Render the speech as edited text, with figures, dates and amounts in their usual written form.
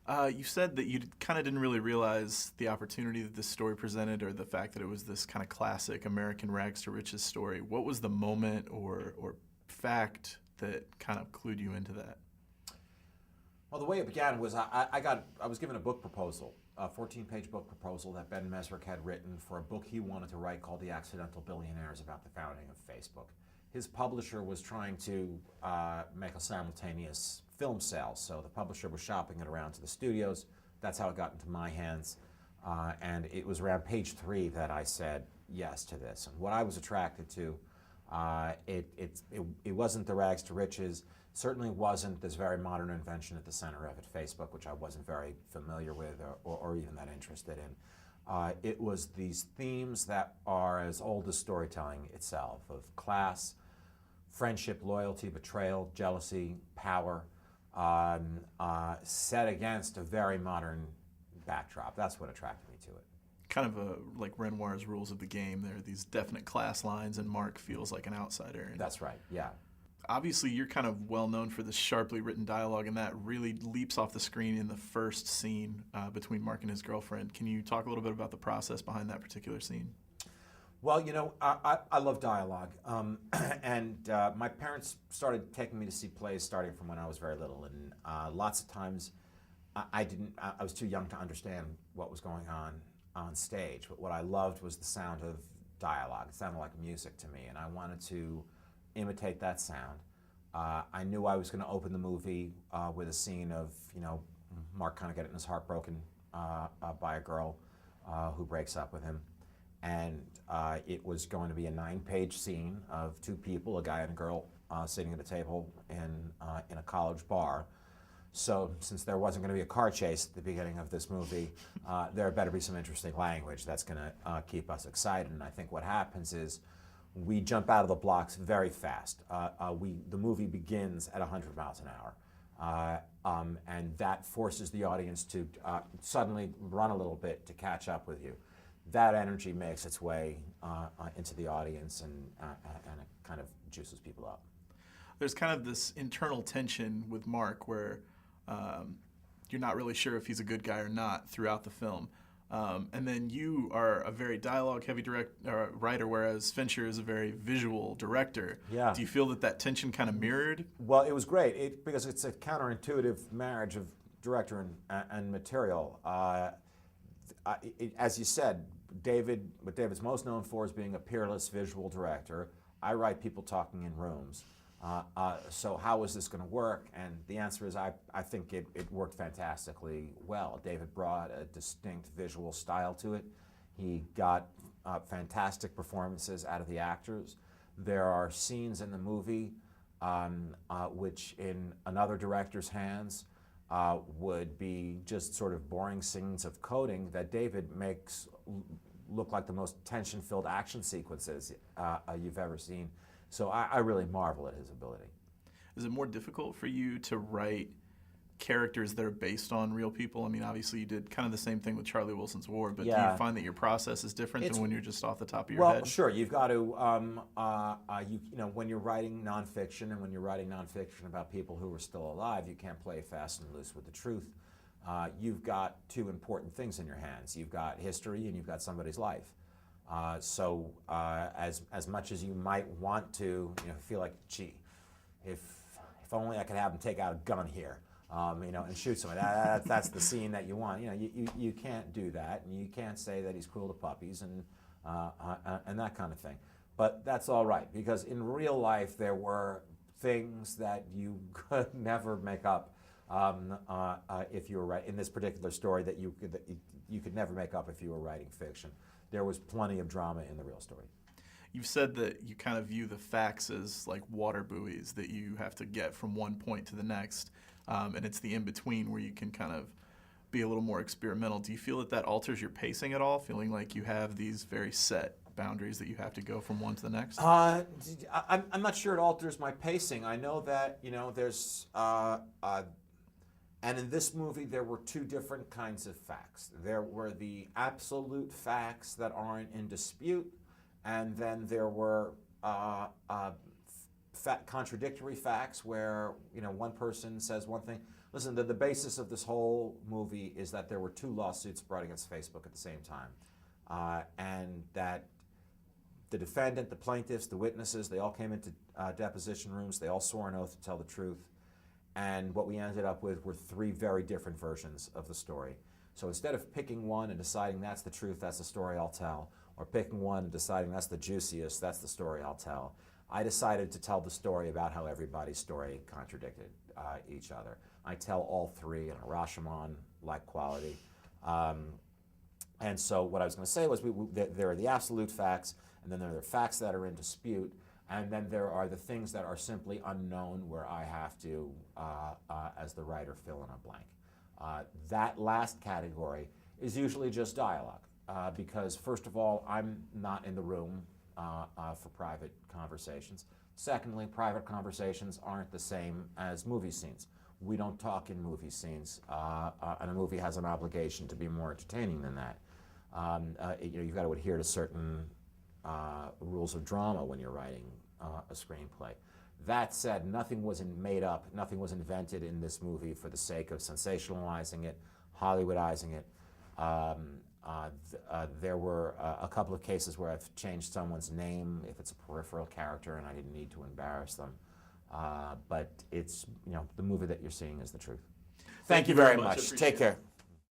You said that you kind of didn't really realize the opportunity that this story presented, or the fact that it was this kind of classic American rags to riches story. What was the moment or fact that kind of clued you into that? Well, the way it began was I was given a book proposal, a 14-page book proposal that Ben Mesrick had written for a book he wanted to write called The Accidental Billionaires, about the founding of Facebook. His publisher was trying to make a simultaneous film sale, so the publisher was shopping it around to the studios. That's how it got into my hands. And it was around page 3 that I said yes to this. And what I was attracted to, it wasn't the rags to riches, certainly wasn't this very modern invention at the center of it, Facebook, which I wasn't very familiar with or even that interested in. It was these themes that are as old as storytelling itself, of class, friendship, loyalty, betrayal, jealousy, power, set against a very modern backdrop. That's what attracted me to it. Kind of like Renoir's rules of the game. There are these definite class lines, and Mark feels like an outsider. And That's right, yeah. obviously, you're kind of well known for this sharply written dialogue, and that really leaps off the screen in the first scene between Mark and his girlfriend. Can you talk a little bit about the process behind that particular scene? Well, I love dialogue, and my parents started taking me to see plays starting from when I was very little, and lots of times I was too young to understand what was going on stage, but what I loved was the sound of dialogue. It sounded like music to me, and I wanted to imitate that sound. I knew I was going to open the movie with a scene of, Mark kind of getting his heart broken by a girl who breaks up with him. And it was going to be a 9-page scene of 2 people, a guy and a girl, sitting at a table in a college bar. So since there wasn't going to be a car chase at the beginning of this movie, there better be some interesting language that's going to keep us excited. And I think what happens is we jump out of the blocks very fast. The movie begins at 100 miles an hour. And that forces the audience to suddenly run a little bit to catch up with you. That energy makes its way into the audience, and it kind of juices people up. There's kind of this internal tension with Mark where you're not really sure if he's a good guy or not throughout the film. And then you are a very dialogue-heavy writer, whereas Fincher is a very visual director. Yeah. Do you feel that tension kind of mirrored? Well, it was great because it's a counterintuitive marriage of director and material. As you said, what David's most known for is being a peerless visual director. I write people talking in rooms. So how is this going to work? And the answer is I think it worked fantastically well. David brought a distinct visual style to it. He got fantastic performances out of the actors. There are scenes in the movie which in another director's hands would be just sort of boring scenes of coding that David makes look like the most tension-filled action sequences you've ever seen. So I really marvel at his ability. Is it more difficult for you to write characters that are based on real people? I mean, obviously you did kind of the same thing with Charlie Wilson's War, but Yeah. do you find that your process is different than when you're just off the top of your Well, head? sure. You've got to, when you're writing nonfiction, and when you're writing nonfiction about people who are still alive, you can't play fast and loose with the truth. You've got 2 important things in your hands. You've got history and you've got somebody's life. So as much as you might want to, feel like, gee, if only I could have him take out a gun here, and shoot somebody. That's the scene that you want. You can't do that, and you can't say that he's cruel to puppies and that kind of thing. But that's all right, because in real life there were things that you could never make up if you were writing in this particular story that you could never make up if you were writing fiction. There was plenty of drama in the real story. You've said that you kind of view the facts as like water buoys that you have to get from one point to the next, and it's the in-between where you can kind of be a little more experimental. Do you feel that alters your pacing at all, feeling like you have these very set boundaries that you have to go from one to the next? I'm not sure it alters my pacing. I know that, there's... And in this movie, there were 2 different kinds of facts. There were the absolute facts that aren't in dispute, and then there were contradictory facts where one person says one thing. Listen, the basis of this whole movie is that there were 2 lawsuits brought against Facebook at the same time, and that the defendant, the plaintiffs, the witnesses, they all came into deposition rooms. They all swore an oath to tell the truth. And what we ended up with were 3 very different versions of the story. So instead of picking one and deciding that's the truth, that's the story I'll tell, or picking one and deciding that's the juiciest, that's the story I'll tell, I decided to tell the story about how everybody's story contradicted each other. I tell all 3 in a Rashomon-like quality. And so what I was going to say was there are the absolute facts, and then there are the facts that are in dispute, and then there are the things that are simply unknown where I have to, as the writer, fill in a blank. That last category is usually just dialogue, because first of all, I'm not in the room for private conversations. Secondly, private conversations aren't the same as movie scenes. We don't talk in movie scenes, and a movie has an obligation to be more entertaining than that. You've got to adhere to certain rules of drama when you're writing a screenplay. That said, nothing was made up, nothing was invented in this movie for the sake of sensationalizing it, Hollywoodizing it. There were a couple of cases where I've changed someone's name if it's a peripheral character and I didn't need to embarrass them. But it's, the movie that you're seeing is the truth. Thank you very much. Take care.